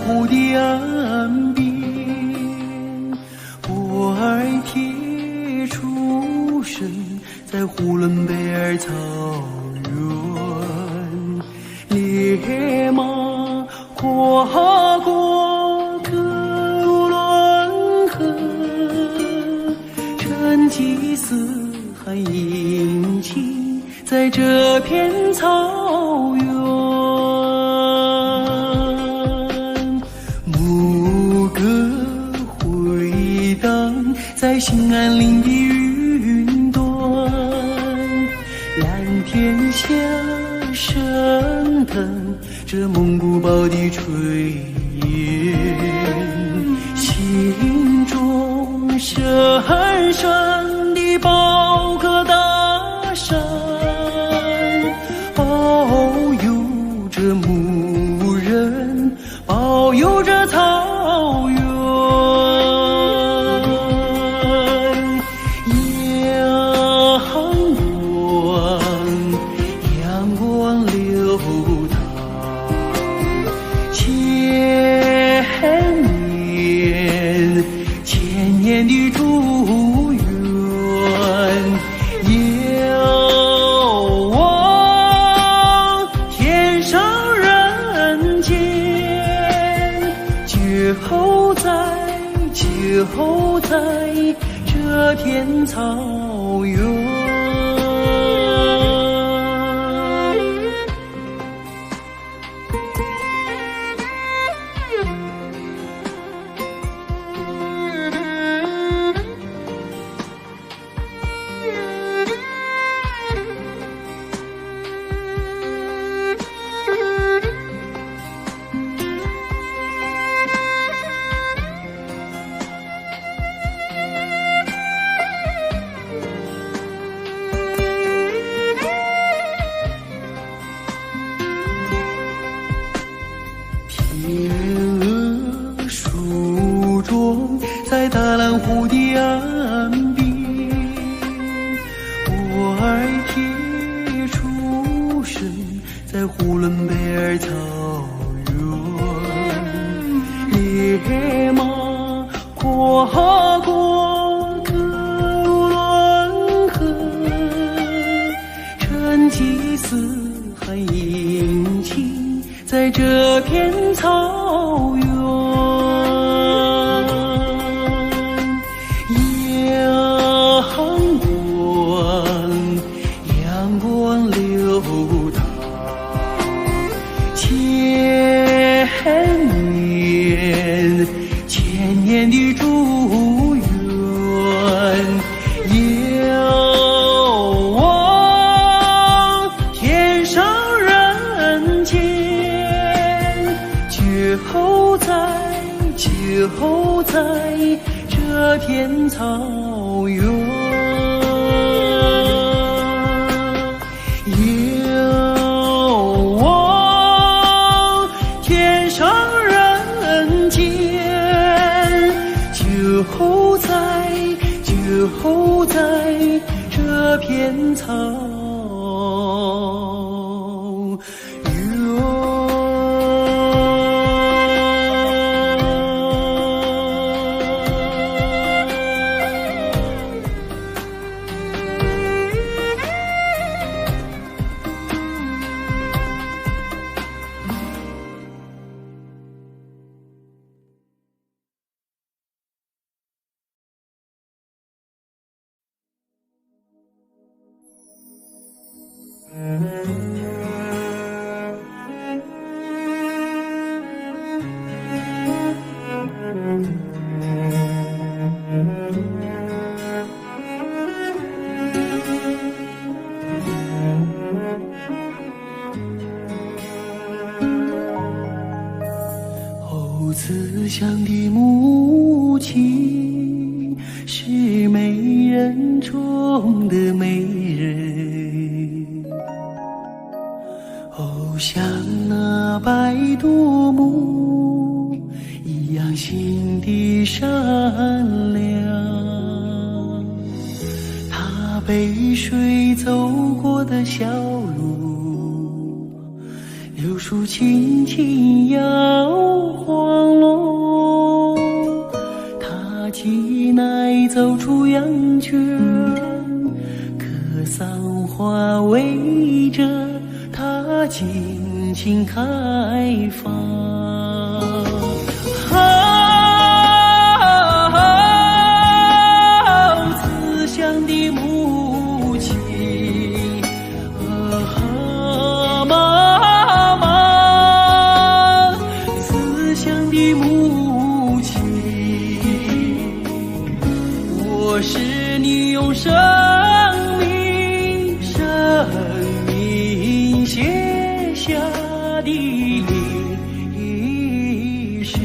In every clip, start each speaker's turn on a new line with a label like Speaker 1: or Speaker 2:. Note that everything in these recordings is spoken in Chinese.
Speaker 1: 湖的岸边，波儿贴出身在呼伦贝尔草原，烈马跨过格鲁伦河，成吉思汗迎亲在这片草原。牧歌回荡在兴安岭的云端，蓝天下升腾着蒙古包的炊烟，心中深深的包颗大山，保佑着牧人，保佑着草原。阳光流淌，千年的祝愿，遥望天上人间，就在这片草原。天鹅梳妆在大蓝湖的岸边，波儿贴出身在呼伦贝尔草原，烈马跨过格鲁伦河，成吉思汗迎亲在这片草原。阳光流淌，千年的祝愿，遥望天上人间，就在这片草原。遥望天上人间，就在这片草原。慈祥的母亲是美人中的美人，哦，像那白度母一样心地善良。她背水走过的小路，柳树轻轻摇晃落，他骑乃走出羊圈，可桑花围着他尽情开放。慈祥的母亲，妈妈，慈祥的母亲，我是你用生命写下的历史。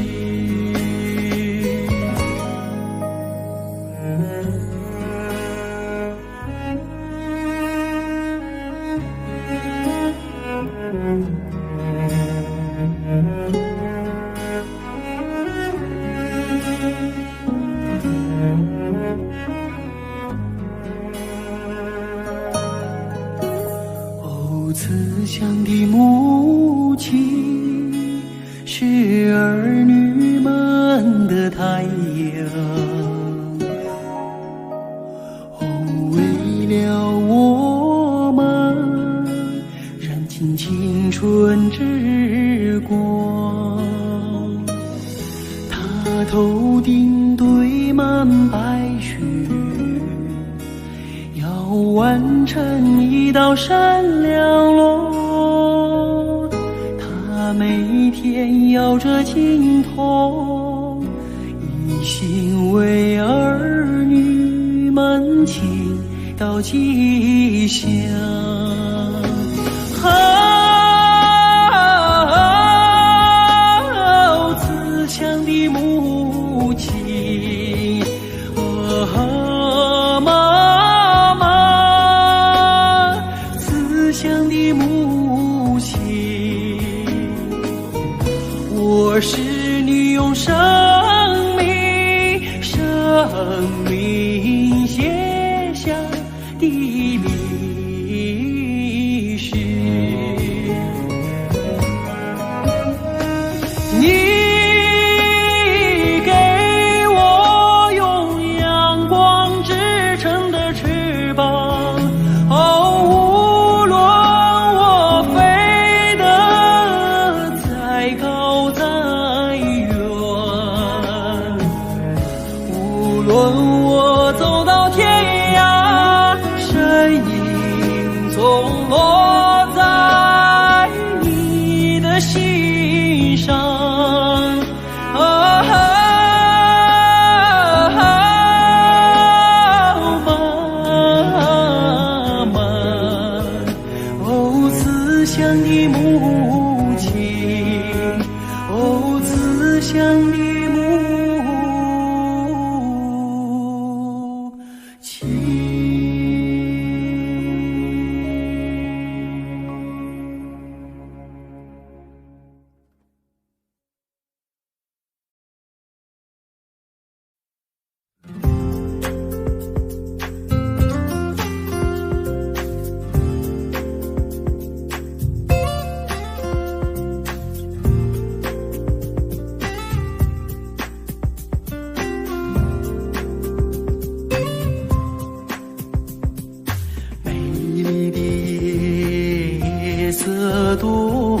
Speaker 1: 哦，慈祥的母亲，是儿女们的太阳。哦，为了我们燃尽青春之光，他头顶堆满白雪，要完成一道闪亮路。他每天摇着琴筒，一心为儿女们倾倒吉祥。慈祥的母亲，妈妈，慈祥的母亲，我是你用生命写下的历史。你给我用阳光织成的翅膀，哦，无论我飞得再高再远，无论我走到天涯，身影总落在你的心上。妈妈，哦，慈祥的母亲，哦，慈祥的母亲。美丽的夜色多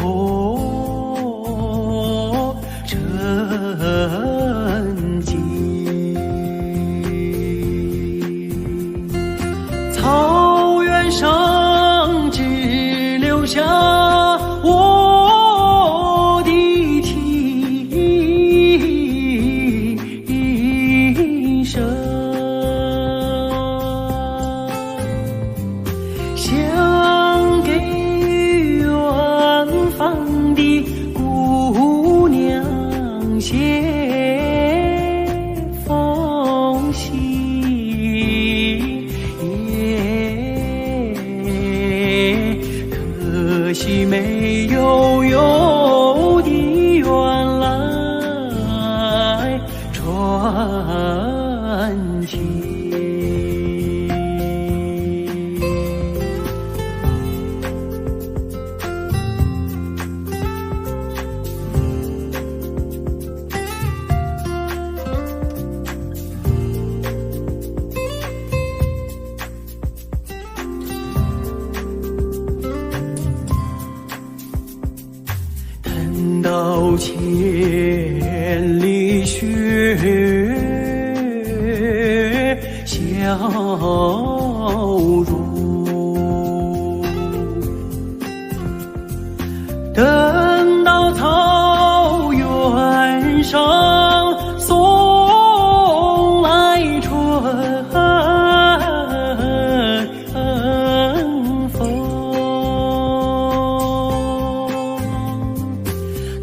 Speaker 1: 沉静，草原上只留下我的琴声，想给远方的姑娘写封信，可惜没有邮递员来传情。千里雪消融，等到草原上送来春风，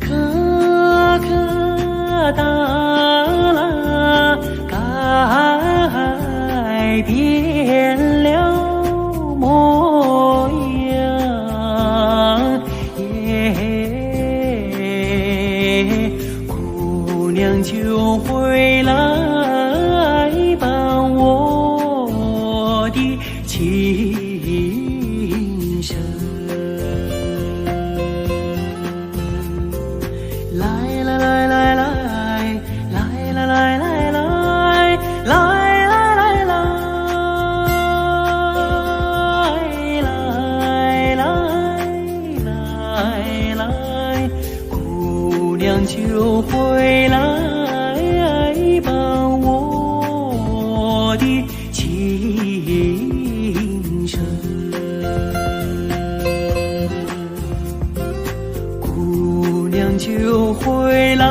Speaker 1: 可可哒啦改变了模样，姑娘就回来伴我的情深。来来来来来来来来来来来来来，姑娘就回来伴我的情深，姑娘就回来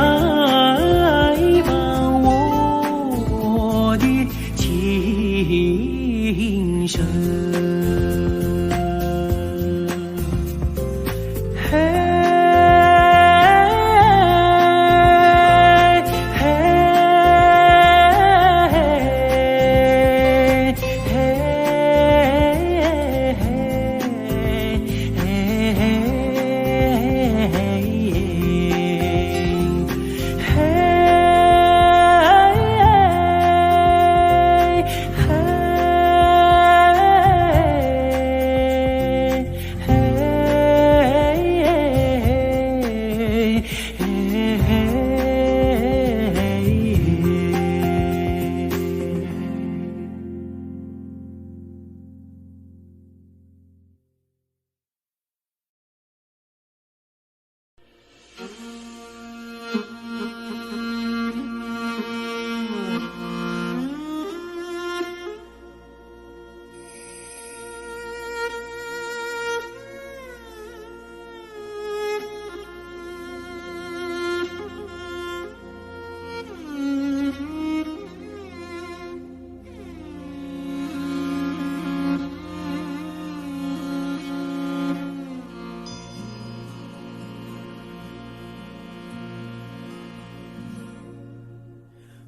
Speaker 1: 伴我的情深。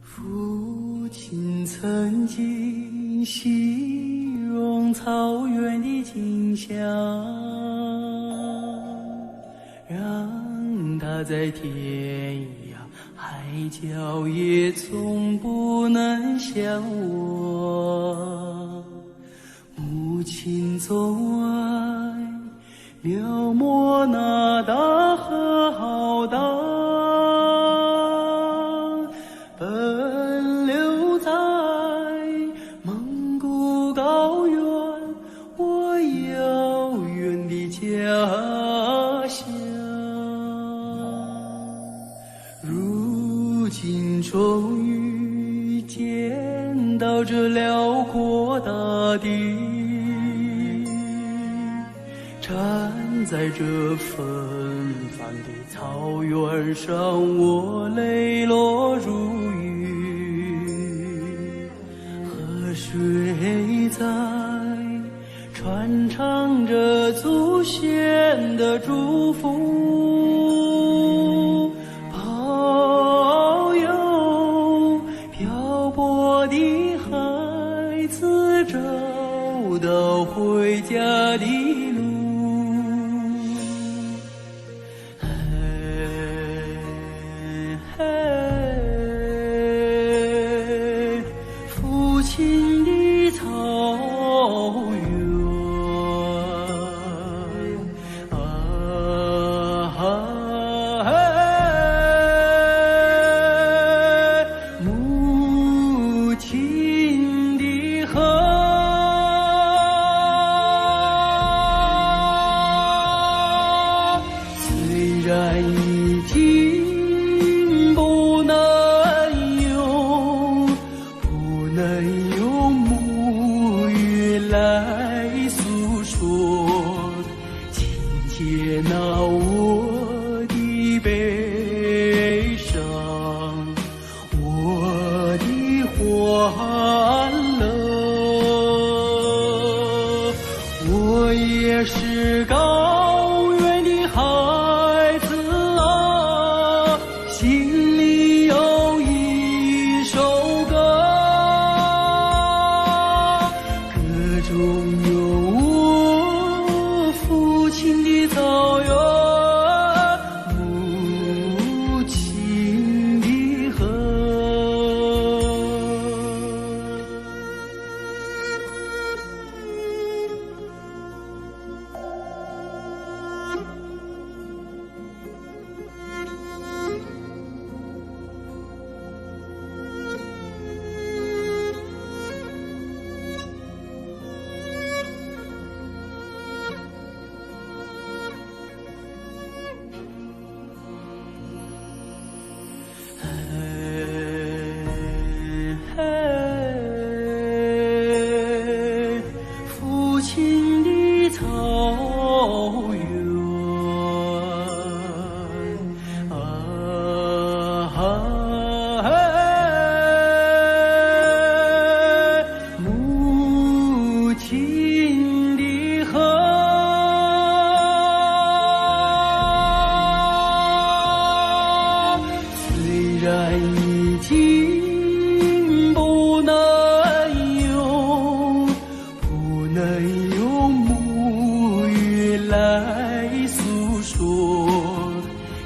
Speaker 1: 父亲曾经形容草原的景象，让他在天涯海角也从不能想我。母亲总爱描摹那大河浩荡，奔流在蒙古高原，我遥远的家乡。如今终于见到这辽阔大地，站在这纷繁的草原上，我泪落如雨。河水在传唱着祖先的祝福，保佑漂泊的孩子找到回家的路。父亲的草原母亲的河，虽然已经来诉说，请接纳我的悲伤，我的欢乐。我也是高原的孩子啊，心里有一首歌，歌中有我父亲的草原，母亲的河。父亲的草原母亲的河。虽然已经不能用母语来诉说，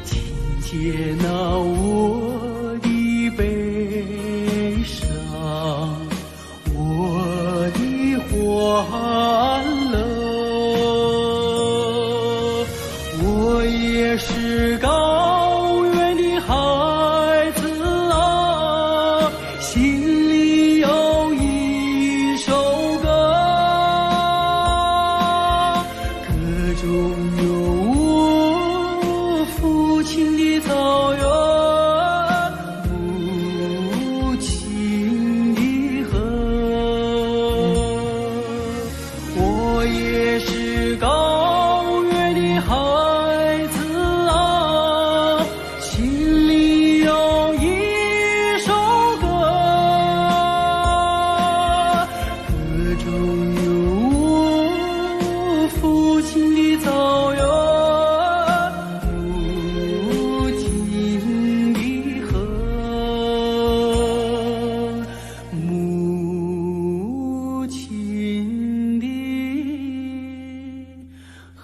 Speaker 1: 请接纳我的悲伤，我的欢乐。我也是高原的孩子啊，心里有一首歌，歌中有我父亲的草原，母亲的河。我也是高原的孩子啊，心里有一首歌，歌中有我父亲的草原，母亲的河，母亲的河。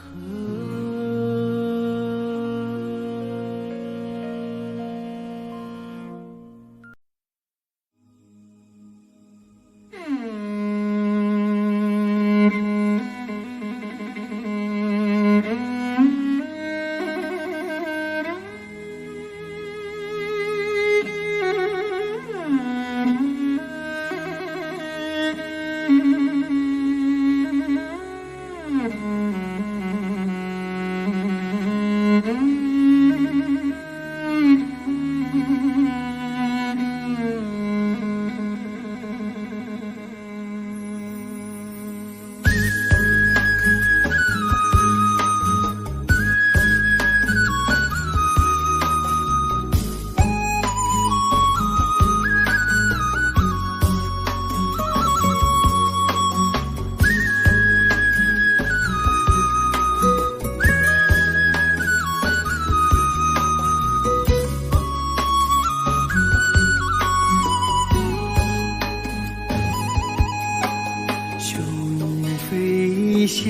Speaker 1: 雄鹰飞翔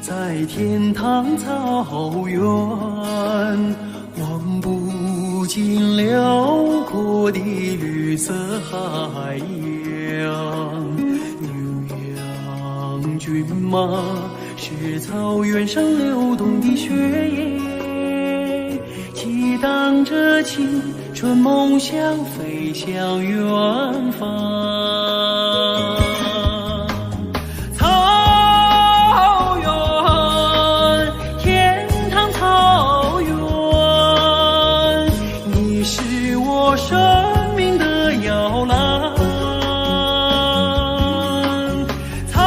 Speaker 1: 在天堂草原，望不尽辽阔的绿色海洋。牛羊骏马是草原上流动的血液，激荡着青春梦想，飞向远方。生命的摇篮，草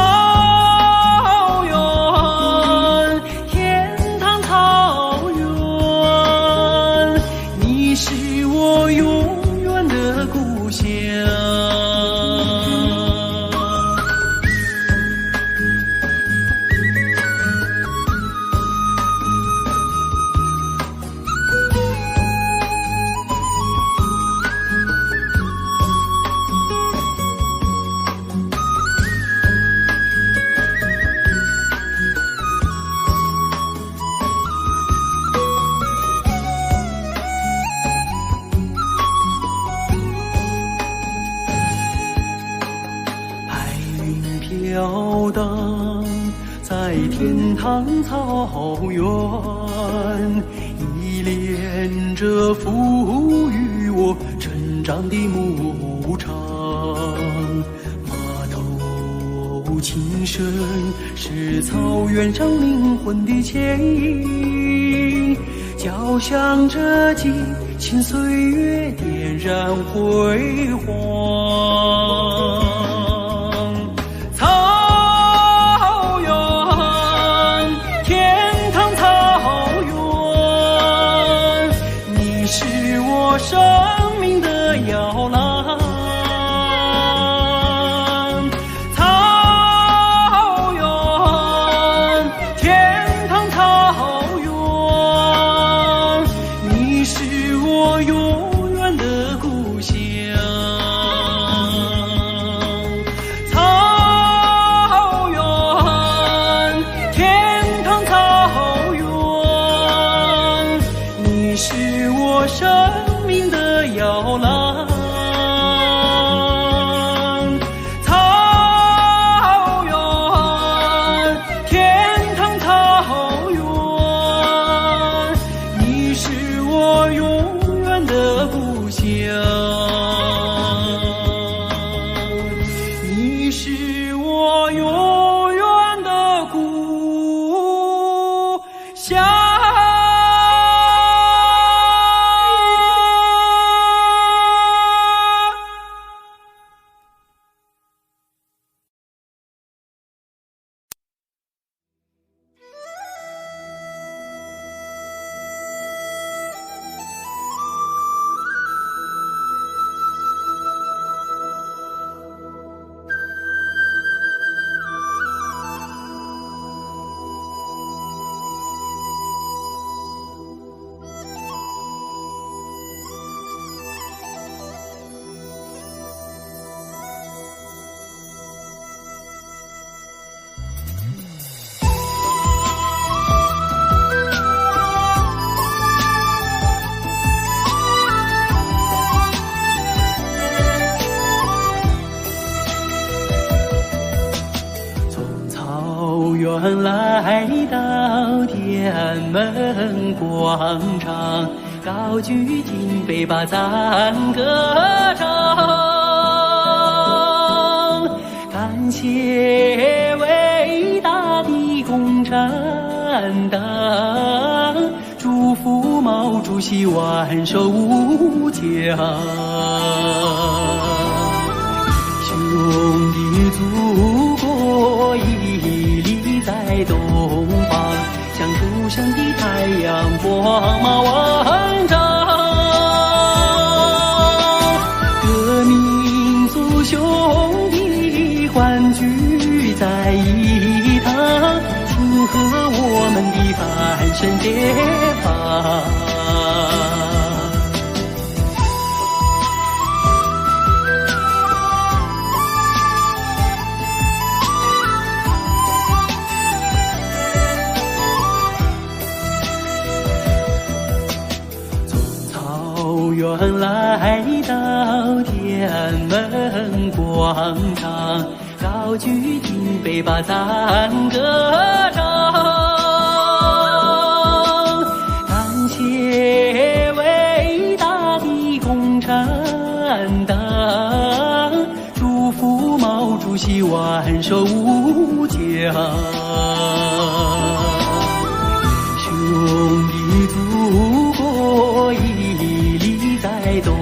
Speaker 1: 飘荡在天堂草原，依恋着赋予我成长的牧场。码头琴声是草原上灵魂的牵引，交响着激情岁月，点燃辉煌。草原，天堂草原，你是我生命的摇篮。草原，天堂草原，你是我永远的故乡。草原，天堂草原，你是我生命的摇篮。草原，天堂草原，你是我永远的故乡。你是我永远的故乡。原来到天安门广场，高举金杯把赞歌唱，感谢伟大的共产党，祝福毛主席万寿无疆。兄弟祖国屹立在东方，像初升的太阳光芒万丈。各民族兄弟欢聚在一堂，庆贺我们的翻身解放。原来到天安门广场，高举金杯把赞歌唱，感谢伟大的共产党，祝福毛主席万寿无疆。兄弟祖国屹立在东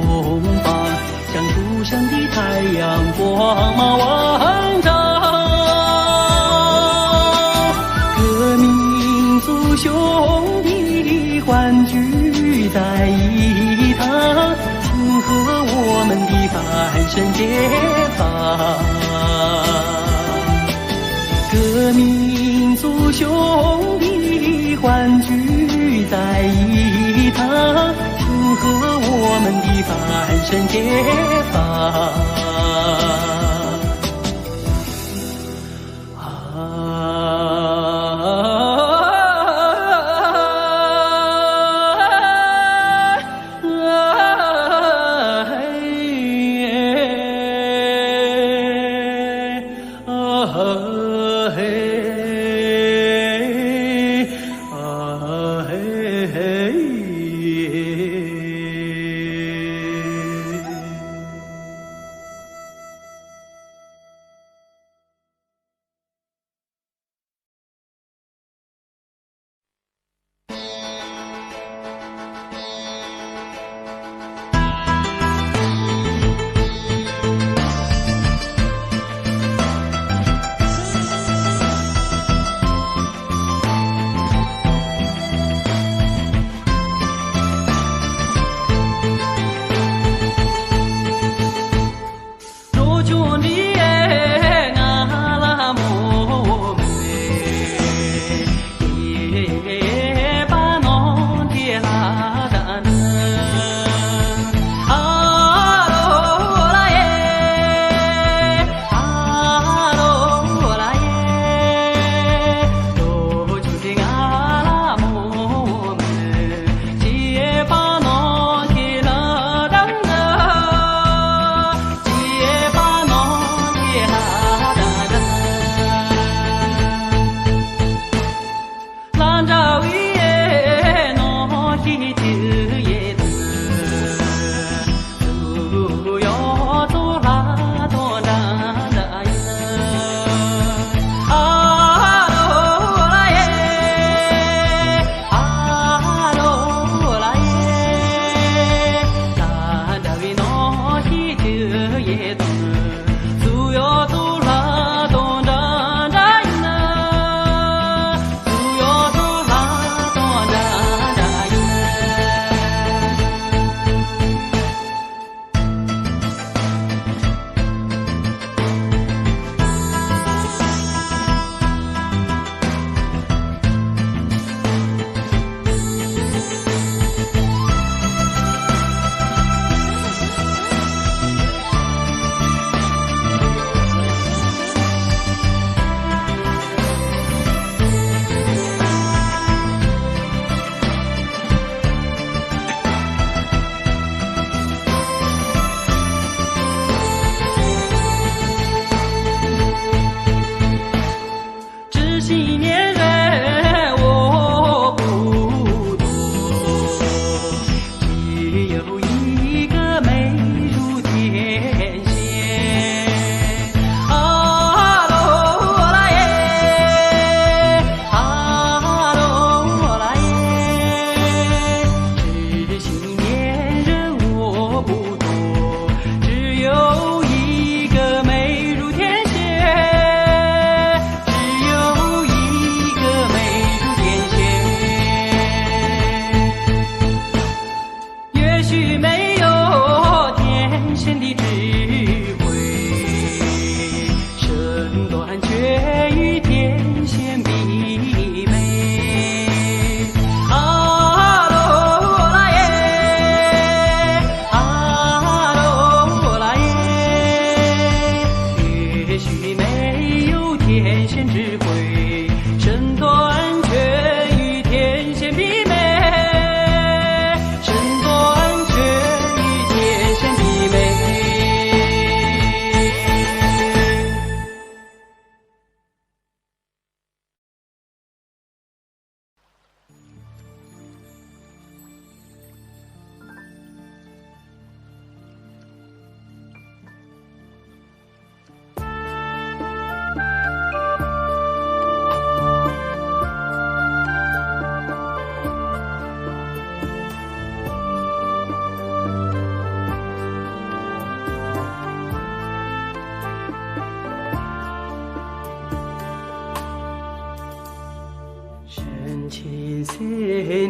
Speaker 1: 方，像初升的太阳光芒万丈。各民族兄弟欢聚在一堂，庆贺我们的翻身解放。各民族兄弟欢聚在一堂，庆贺我们的翻身解放。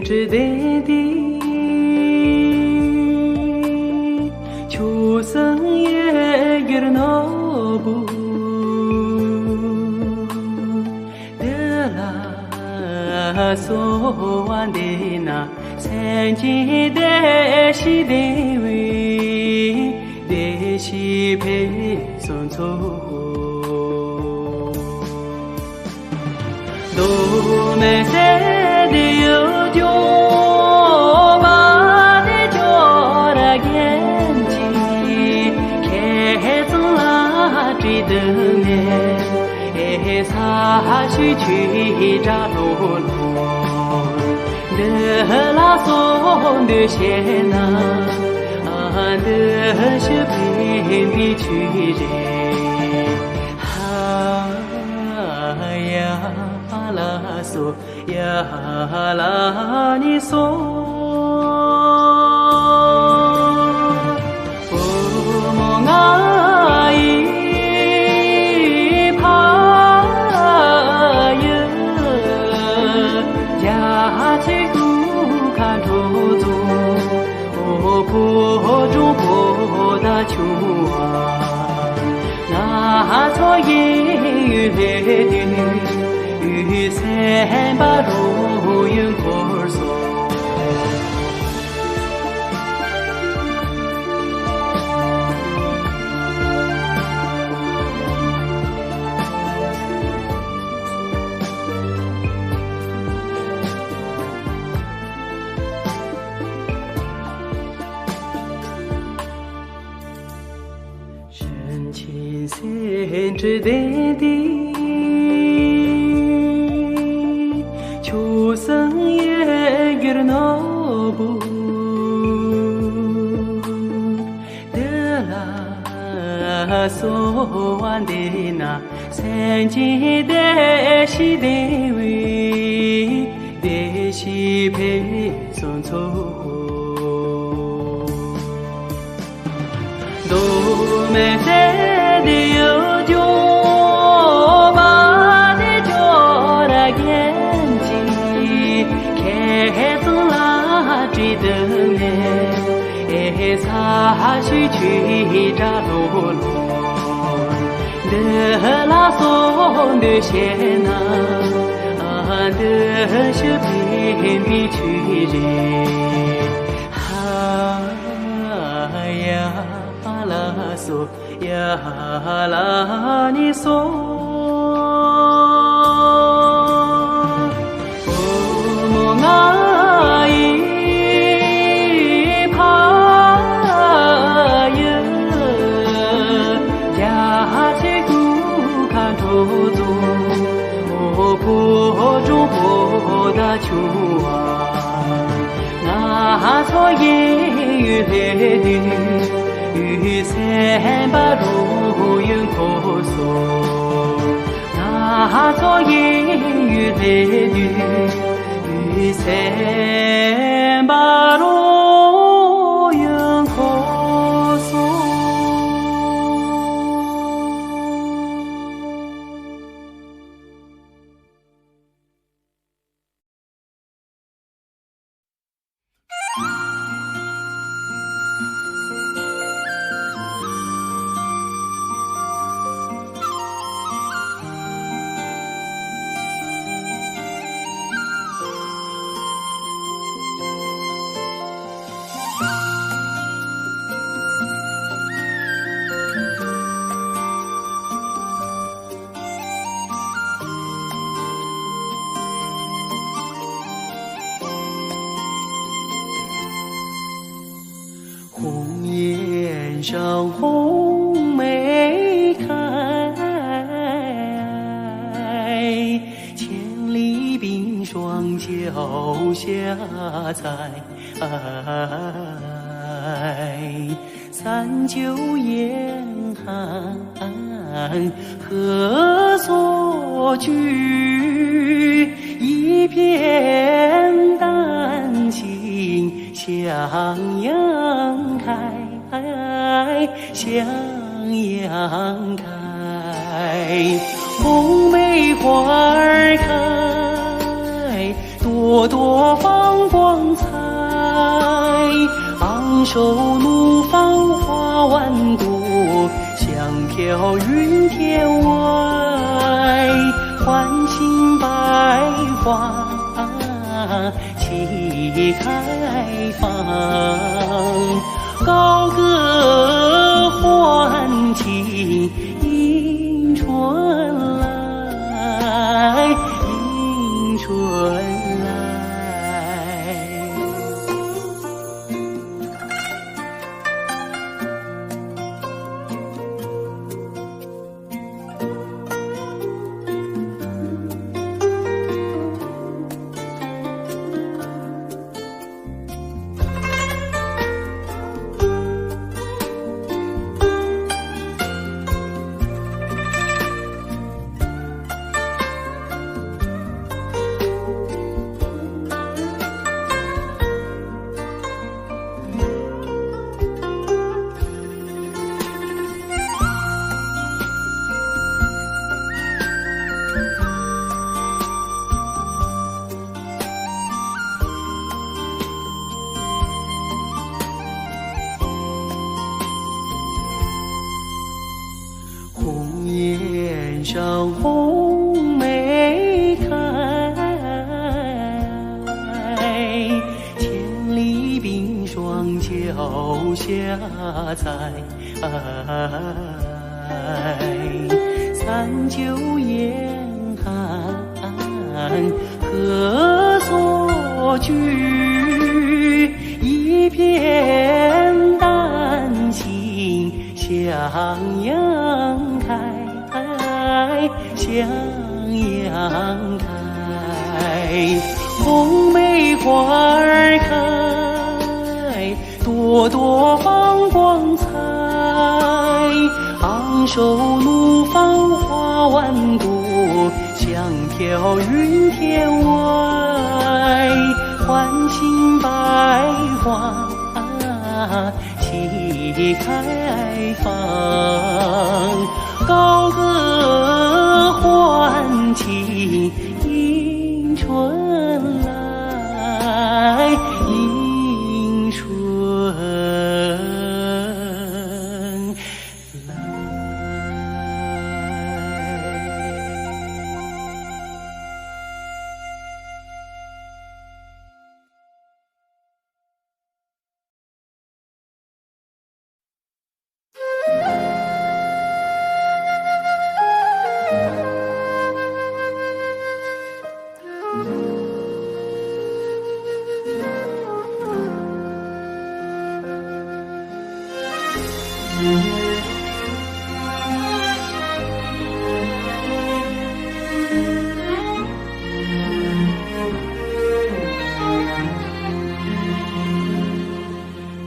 Speaker 1: 지대디 초성의 길너부 데라 소완데나 생지대시대위 대시배선소 撒许去扎罗罗，德拉松的线呐，德是偏僻去人，哈呀拉索呀拉尼索。秋啊，那草原雨伞把路云婆娑。深知淡的秋生也有那不得啦，所望的那三界的西的位的西北松草。都没在的有酒吧的叫那眼睛，开始拉追灯呢，撒许去扎罗罗，德拉松的线呐，德是偏僻去人，哈呀。拉索呀拉尼索，我爱怕呀，家去古看着走，坡中坡大秋啊，那草原雨雨伞把路云婆娑，那草原雨伞把路云婆娑。红颜上红梅开，千里冰霜脚下踩。三九严寒何所居？一片丹青向阳开，向阳开，红梅花儿开，朵朵放光彩，昂首怒放花万朵，香飘云天外，唤醒百花齐开放，高歌欢庆迎春来，迎春来。上红梅开，千里冰霜脚下踩。三九严寒何所居？一片丹心向阳台，向阳台。红梅花儿开，朵朵放光彩。昂首怒放花万朵，香飘云天外。唤醒百花齐开放，高歌欢庆迎春来，迎春来。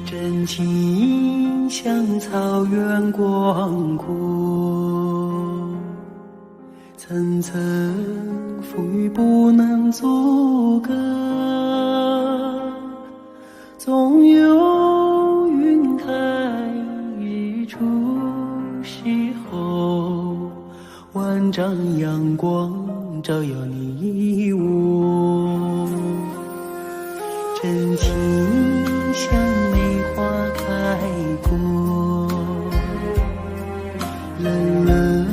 Speaker 1: 真情像草原广阔，层层风雨不能阻隔，总有云开日出时候，万丈阳光照耀你我。真情像梅花开过，冷冷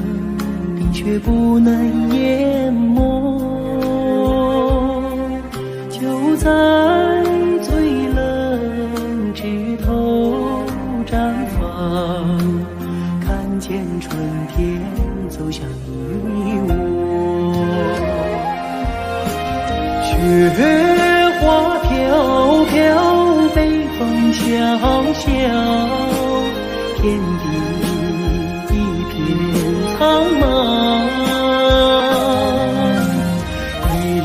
Speaker 1: 冰雪不能淹没，就在最冷枝头绽放，看见春天走向你我。雪花飘飘，北风萧萧，天地一片苍茫。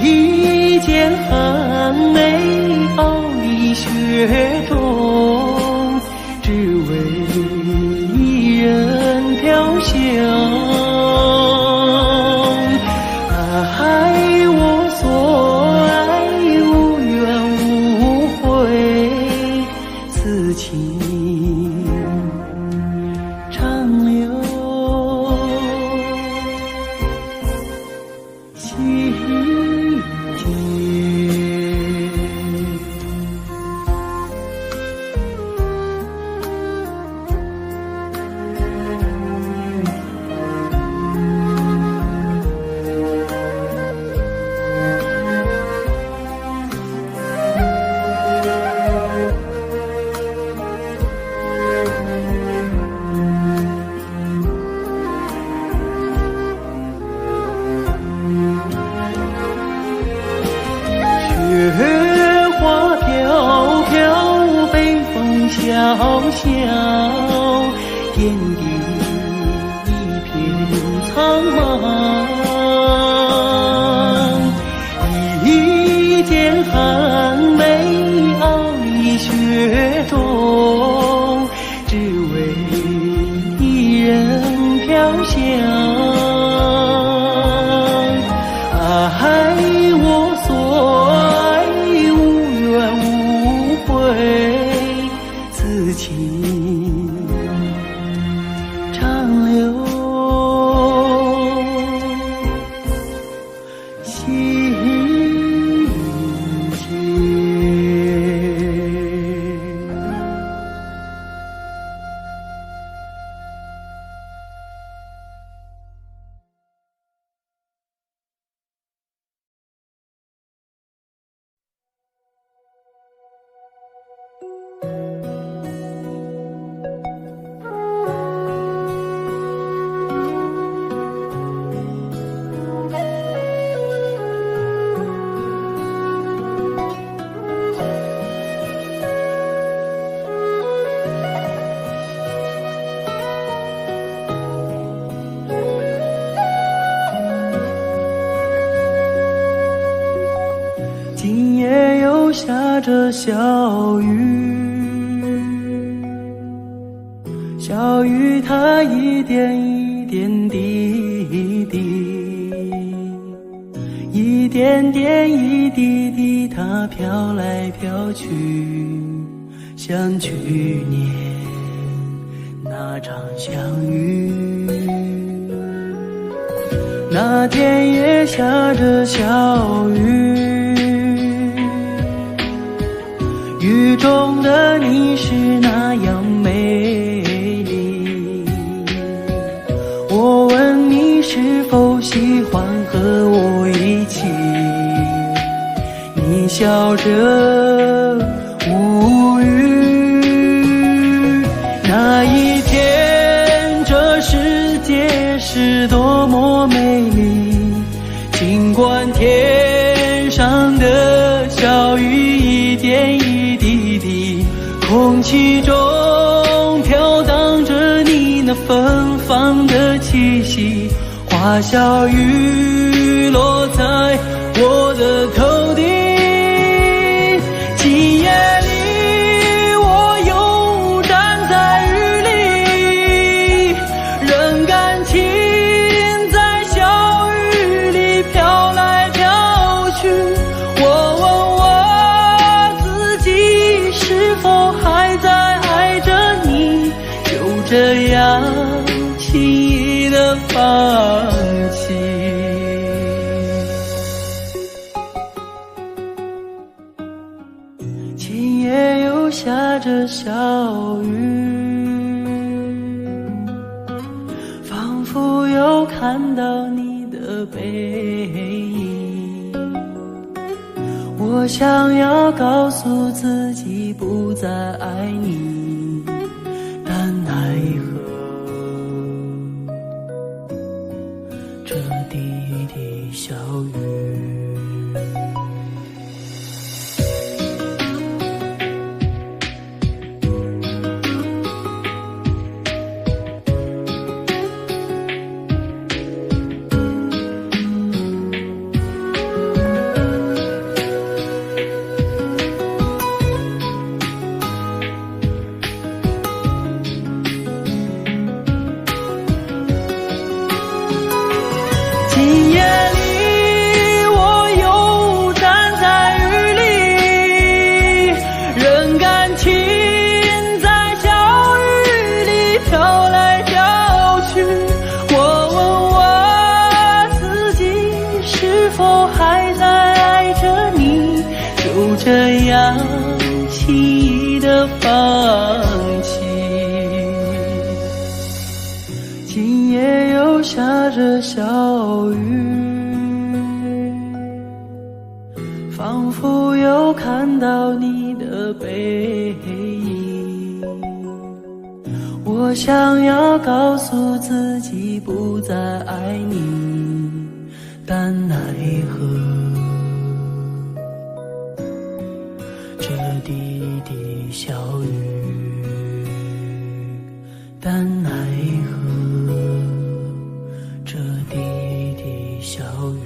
Speaker 1: 一剑寒梅傲立雪中，只为一人飘香。爱我所爱，无怨无悔，此情长留心间。雪花飘飘，北风萧萧，天地一片苍茫。一剑寒梅傲立雪中，只为一人飘香。爱我所爱，无怨无悔，此情长留又下着小雨，小雨它一点一点滴滴，一点点一滴滴，它飘来飘去，像去年那场相遇。那天也下着小雨，雨中的你是那样美丽。我问你是否喜欢和我一起，你笑着无语。那一天这世界是多么美丽，尽管天上的小雨一点一滴滴，空气中飘荡着你那芬芳的气息，花小雨落在我的头顶。今夜里我又站在雨里，任感情在小雨里飘来飘去。我问我自己是否还在爱着你，就这样轻易地放弃。今夜又下着小雨，仿佛又看到你的背影。我想要告诉自己不再爱你，但奈何这滴滴小雨。今夜里我又站在雨里，任感情在小雨里飘来飘去。我问我自己是否还在爱着你，就这样轻易地放弃。今夜又下着小雨，仿佛又看到你的背影。我想要告诉自己不再爱你，但奈何这滴滴小雨，但奈何这滴滴小雨。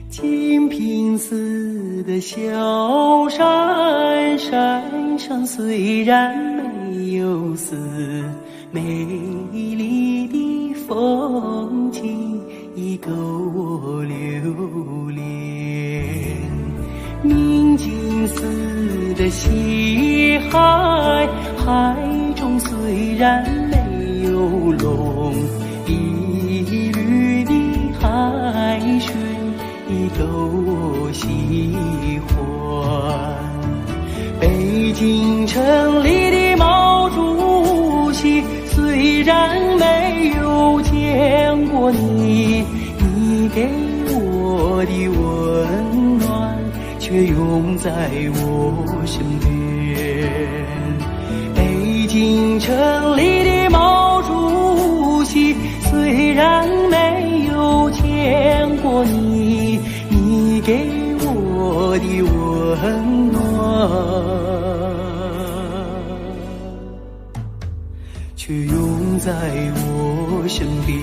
Speaker 1: 金平寺的小山，山上虽然没有寺，美丽的风景已够我留恋。明镜寺的西海，海中虽然没有龙，一缕的海水都喜欢。北京城里的毛主席，虽然没有见过你，你给我的温暖却永在我身边。北京城里的毛主席，虽然没有见过你，你给我的温暖却永在我身边。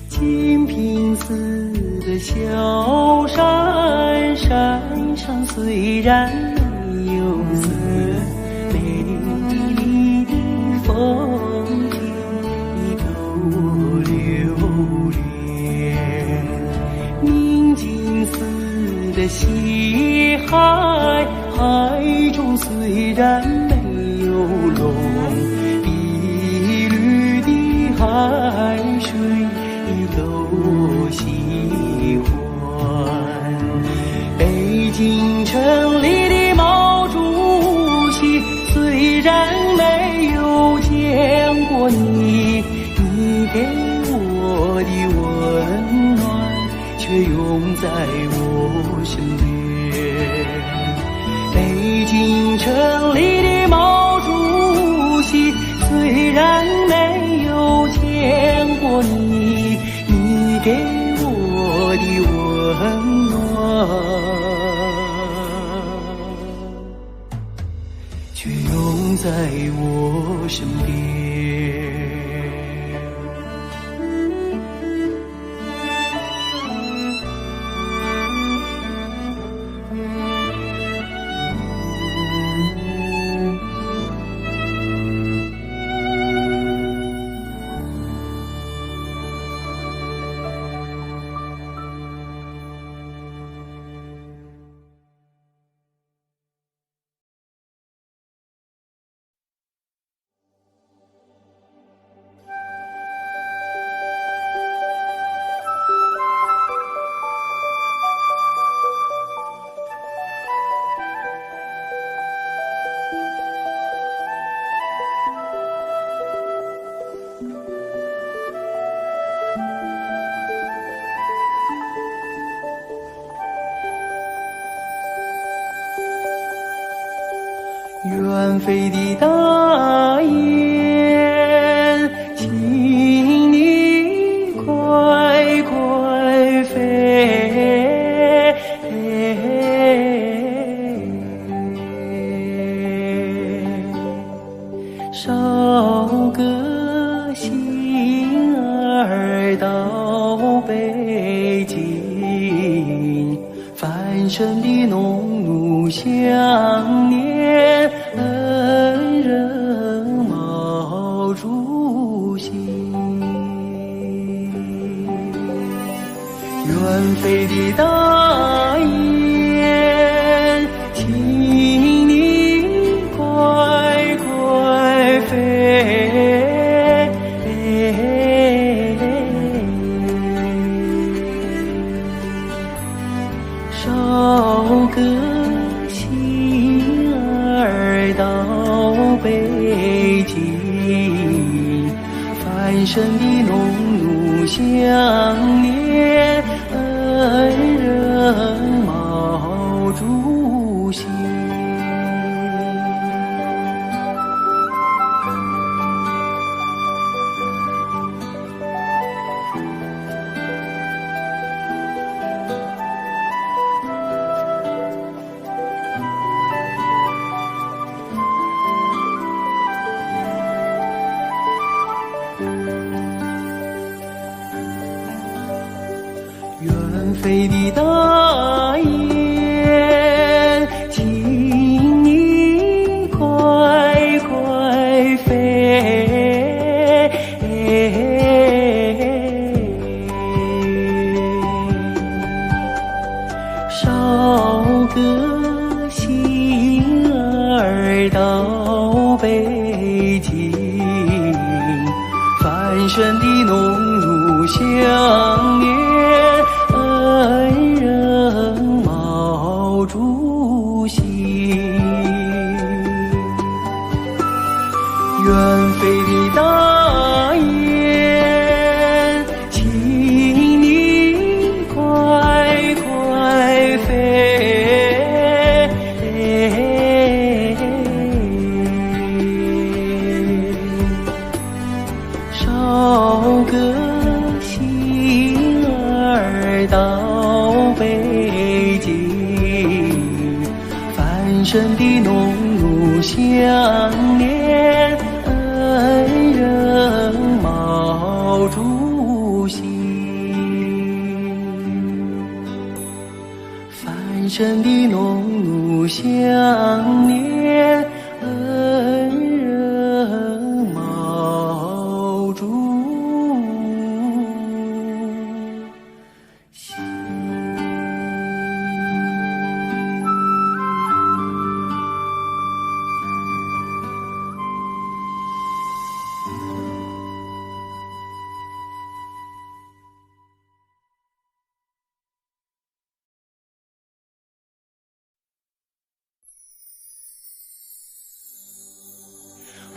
Speaker 1: 金平寺的小山，山上虽然没有色，美丽的风景都留恋。明镜寺的西海，海中虽然没有龙，一缕的海水都喜欢。北京城里的毛主席，虽然没有见过你，你给我的温暖却永在我身边。北京城里的毛主席，虽然没有见过你，你给我的温暖却永在我身边。远飞的大雁，请你快快飞，捎个信儿到北京，繁盛的农奴想念恩人毛主席。远飞的大雁，请你快快飞，捎个信儿到北京，繁盛的农奴想念恩人毛主席。飞的大雁，请你快快飞，捎个信儿到北京，繁盛的农奴相念，恩人毛主席。远飞的大雁，请你快快飞，捎个信儿到北京，繁盛的农奴相念，恩人毛主席。繁盛的农奴相念，恩人毛主席。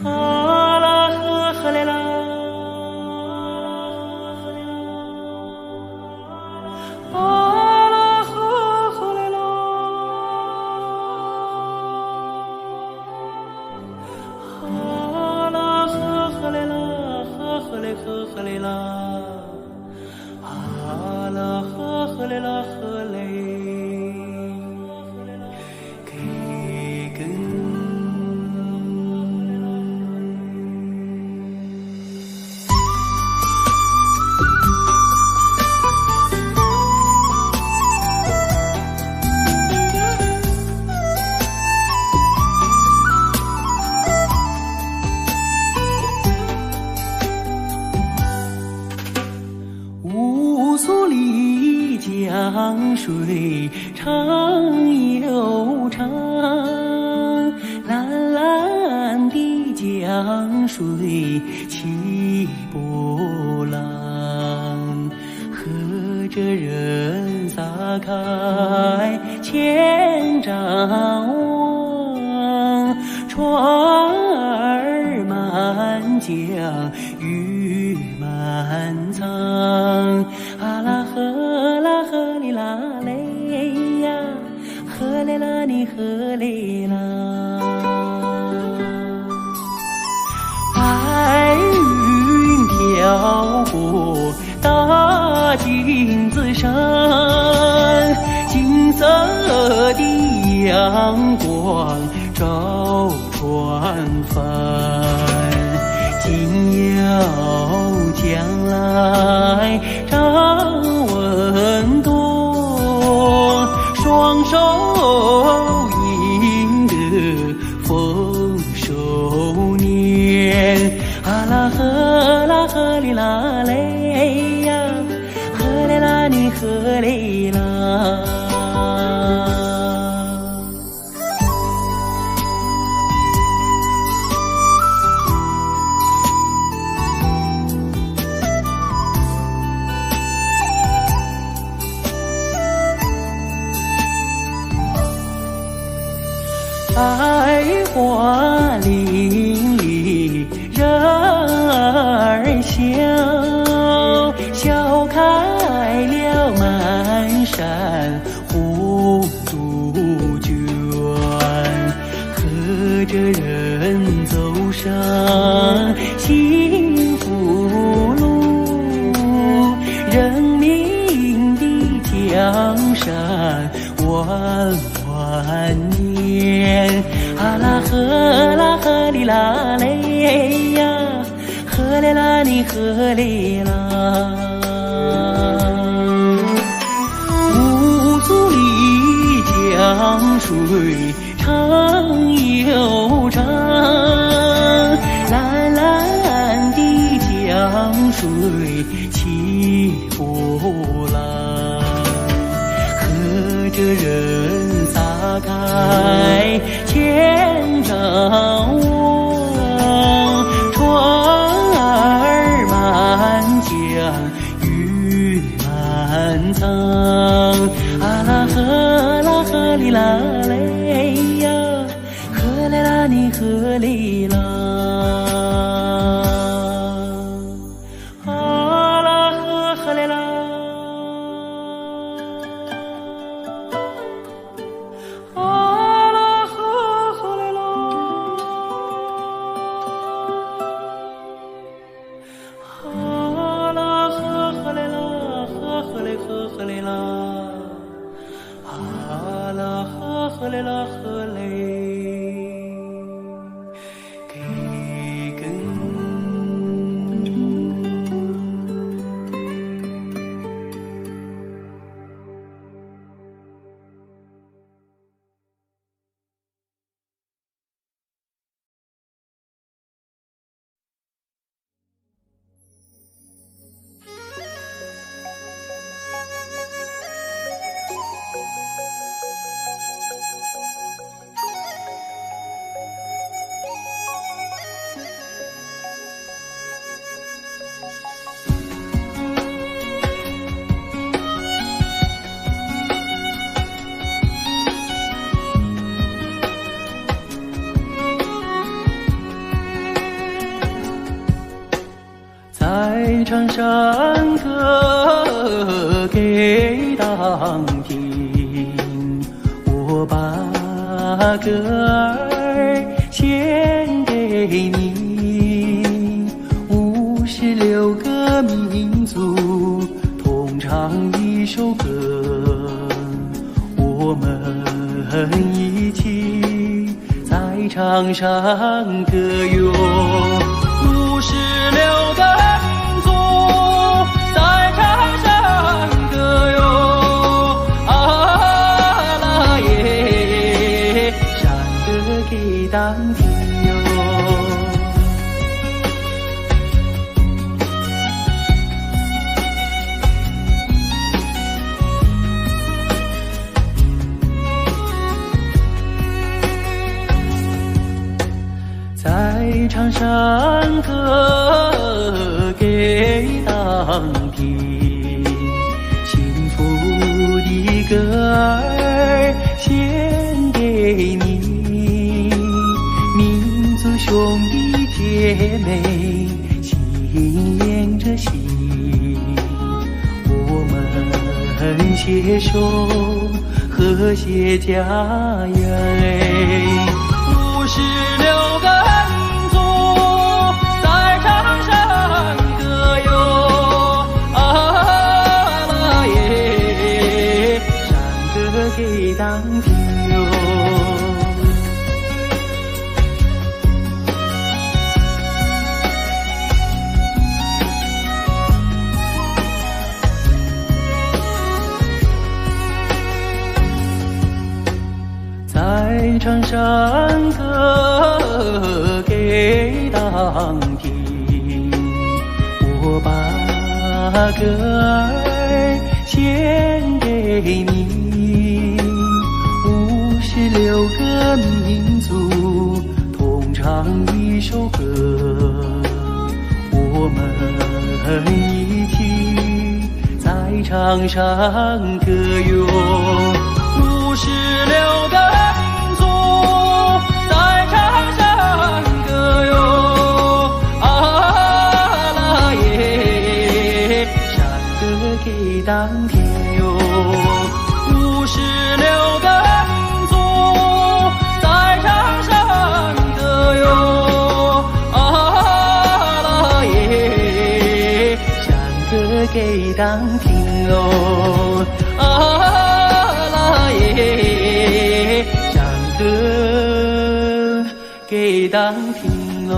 Speaker 1: 啊啦呵呵嘞啦，啊啦呵呵嘞啦，啊啦呵呵嘞啦，呵呵嘞呵呵嘞啦，啊啦呵呵嘞啦呵嘞。乌苏里江水长又长，蓝蓝的江水起波浪，和着人撒开千丈网，船儿满江鱼满仓，啊啦呵哩啦嘞呀，呵嘞啦你呵嘞啦。白云飘过大金子山，金色的阳光照船帆，紧要将来张文多，双手赢得丰收年，啊啦呵哩啦嘞呀，呵嘞啦你呵嘞啦。百花林里人儿笑，笑开了满山红杜鹃，和着人走上幸福路，人民的江山万万年，啊啦呵哩啦嘞呀，呵嘞啦你呵嘞啦。江水长又长，蓝蓝的江水起波浪，和着人撒开千丈网，船儿满江鱼满仓，啊啦呵啦呵哩啦嘞呀，呵嘞啦你呵哩啦，啊啦呵呵嘞啦，啊啦呵呵嘞啦，啊啦呵呵嘞啦，呵呵嘞呵呵嘞啦。啊啦呵呵嘞啦呵嘞，给根。在长山歌给当听，我把歌儿献给你。56个民族同唱一首歌，我们一起在长山歌哟。56个民族在长山歌哟，啊啦耶，山歌给当听哟。在长山歌给当听，幸福的歌儿献给你，民族兄弟姐妹心连着心，我们携手和谐家园。56个民族在长山歌哟，啊啦耶，山歌给当听哟。在长山歌给当听，我把歌儿献给你。56个民族同唱一首歌，我们一起在长山歌哟。56个民族在长山歌哟，啊啦耶，山歌给当听哟。56个民族在长山歌哟，啊啦耶，山歌给当听哟，啊耶，山歌给当听喽。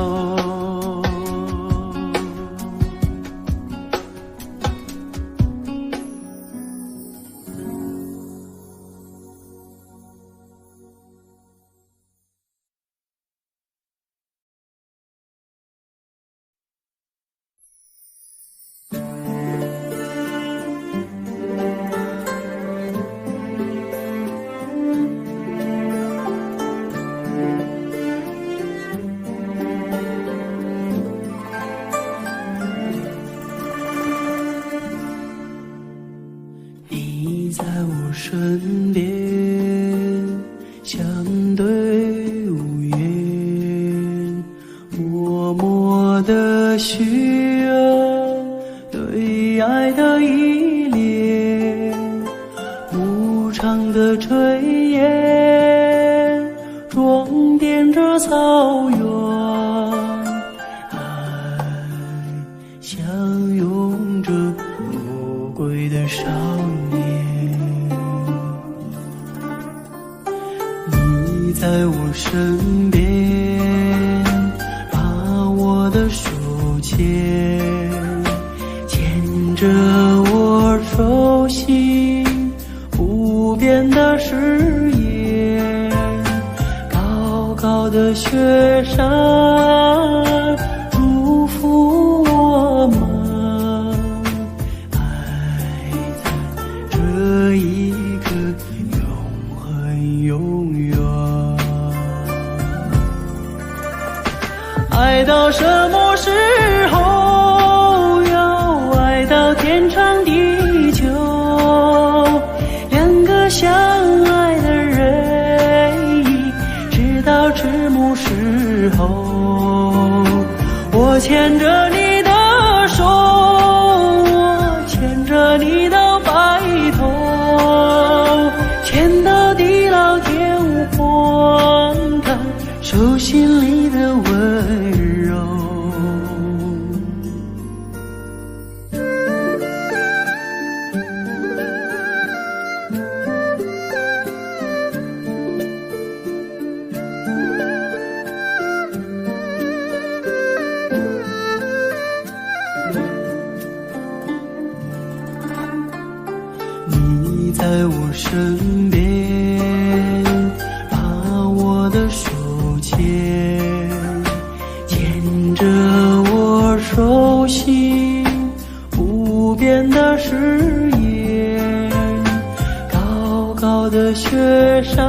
Speaker 1: 在我身边，相对无言，默默的许愿，对爱的依恋，无常的炊烟，装点着草原，爱相拥着魔鬼的少年。你在我身边，把我的手牵，牵着我手心不变的誓言。高高的雪山祝福我们，爱在这一刻永恒永远。爱到什么时候？要爱到天长地久。两个相爱的人，直到迟暮时候。我牵着你的手，我牵着你到白头，牵到地老天荒，看手心里的温柔。你在我身边，把我的手牵，牵着我手心不变的誓言。高高的雪山